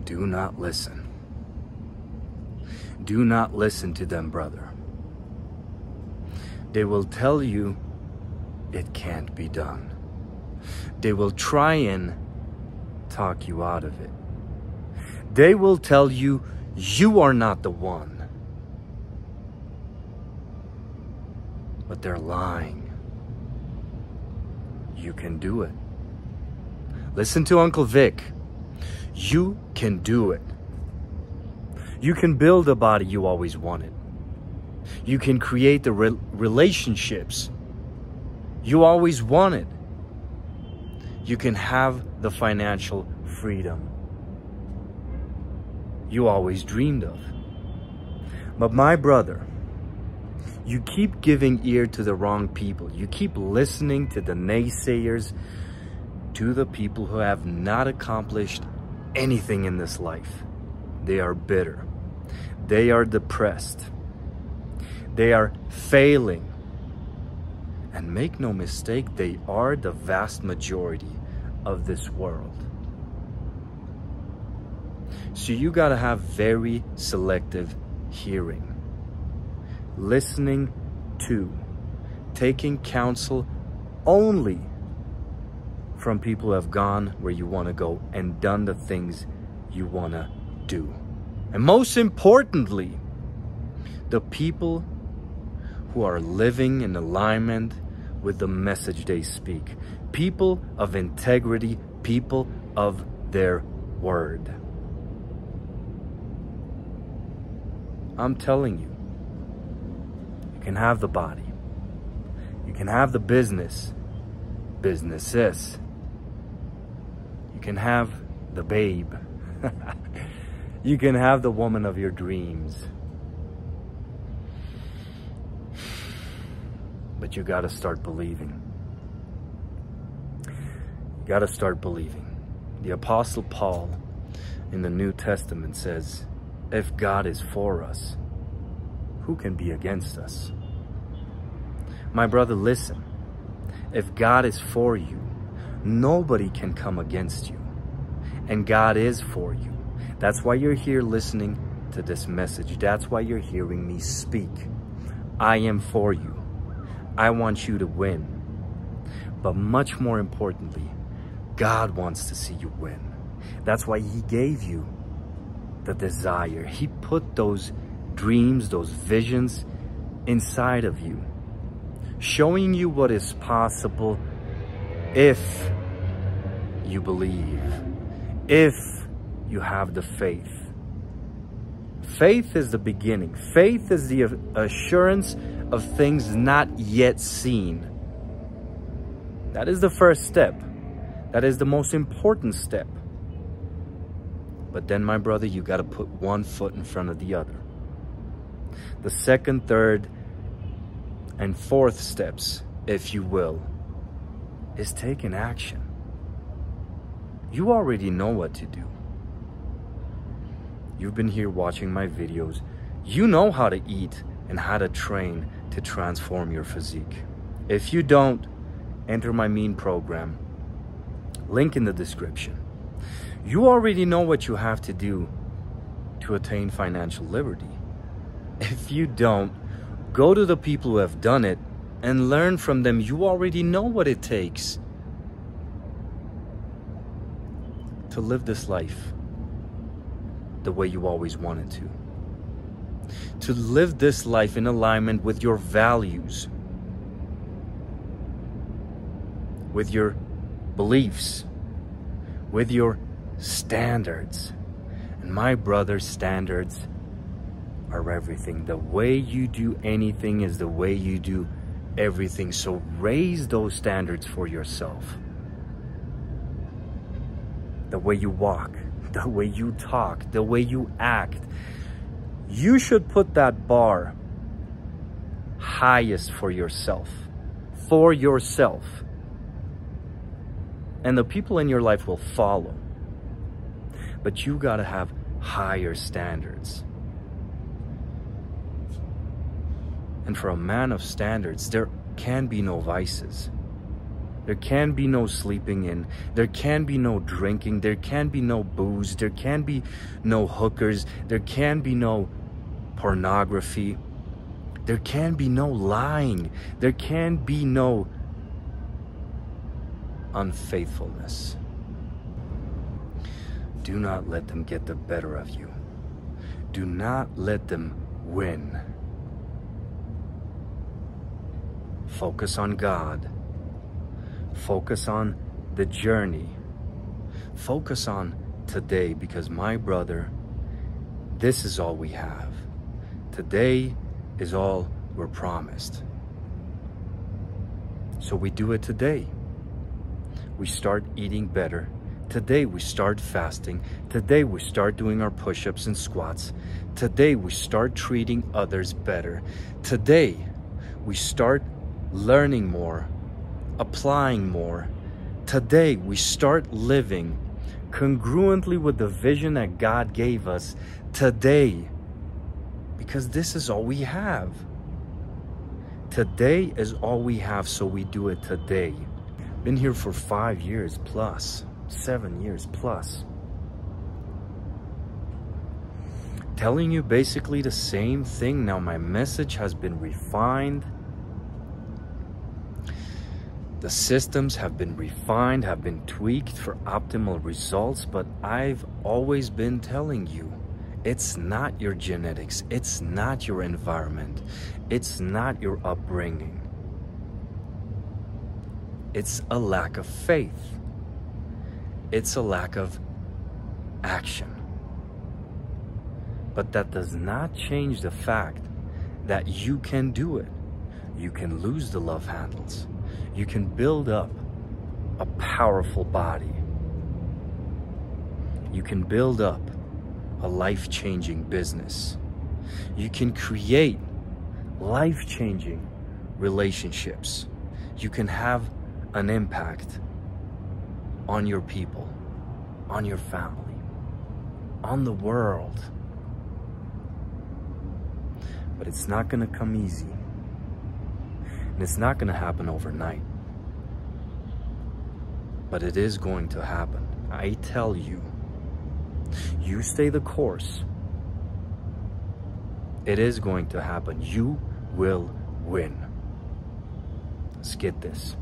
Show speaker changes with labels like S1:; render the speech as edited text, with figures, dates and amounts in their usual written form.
S1: Do not listen. Do not listen to them, brother. They will tell you it can't be done. They will try and talk you out of it. They will tell you you are not the one. But they're lying. You can do it. Listen to Uncle Vic. You can do it. You can build the body you always wanted. You can create the relationships you always wanted. You can have the financial freedom you always dreamed of. But my brother, you keep giving ear to the wrong people. You keep listening to the naysayers, to the people who have not accomplished anything in this life. They are bitter. They are depressed. They are failing. And make no mistake, they are the vast majority of this world. So you gotta have very selective hearing. Listening to, taking counsel only from people who have gone where you want to go and done the things you want to do. And most importantly, the people who are living in alignment with the message they speak. People of integrity, people of their word. I'm telling you, you can have the body. You can have the businesses. You can have the babe. You can have the woman of your dreams. But you got to start believing. You got to start believing. The Apostle Paul in the New Testament says, if God is for us, who can be against us? My brother, listen. If God is for you, nobody can come against you. And God is for you. That's why you're here listening to this message. That's why you're hearing me speak. I am for you. I want you to win. But much more importantly, God wants to see you win. That's why He gave you the desire. He put those dreams, those visions inside of you, showing you what is possible if you believe, if you have the faith. Faith is the beginning. Faith is the assurance of things not yet seen. That is the first step. That is the most important step. But then, my brother, you got to put one foot in front of the other. The second, third, and fourth steps, if you will, is taking action. You already know what to do. You've been here watching my videos. You know how to eat and how to train to transform your physique. If you don't, enter my MEAN program. Link in the description. You already know what you have to do to attain financial liberty. If you don't, go to the people who have done it and learn from them. You already know what it takes to live this life the way you always wanted to. To live this life in alignment with your values, with your beliefs, with your standards. And my brother, standards are everything. The way you do anything is the way you do everything. So raise those standards for yourself. The way you walk, the way you talk, the way you act. You should put that bar highest for yourself. For yourself. And the people in your life will follow. But you gotta have higher standards. And for a man of standards, there can be no vices. There can be no sleeping in. There can be no drinking. There can be no booze. There can be no hookers. There can be no pornography. There can be no lying. There can be no unfaithfulness. Do not let them get the better of you. Do not let them win. Focus on God. Focus on the journey. Focus on today, because my brother, this is all we have. Today is all we're promised. So we do it today. We start eating better. Today we start fasting. Today we start doing our push-ups and squats. Today we start treating others better. Today we start learning more, applying more. Today we start living congruently with the vision that God gave us today, because this is all we have. Today is all we have, so we do it today. Been here for 5 years plus, 7 years plus. Telling you basically the same thing. Now my message has been refined. The systems have been refined, have been tweaked for optimal results, but I've always been telling you, it's not your genetics, it's not your environment, it's not your upbringing. It's a lack of faith. It's a lack of action. But that does not change the fact that you can do it. You can lose the love handles. You can build up a powerful body. You can build up a life-changing business. You can create life-changing relationships. You can have an impact on your people, on your family, on the world. But it's not going to come easy. And it's not going to happen overnight. But it is going to happen. I tell you, you stay the course. It is going to happen. You will win. Let's get this.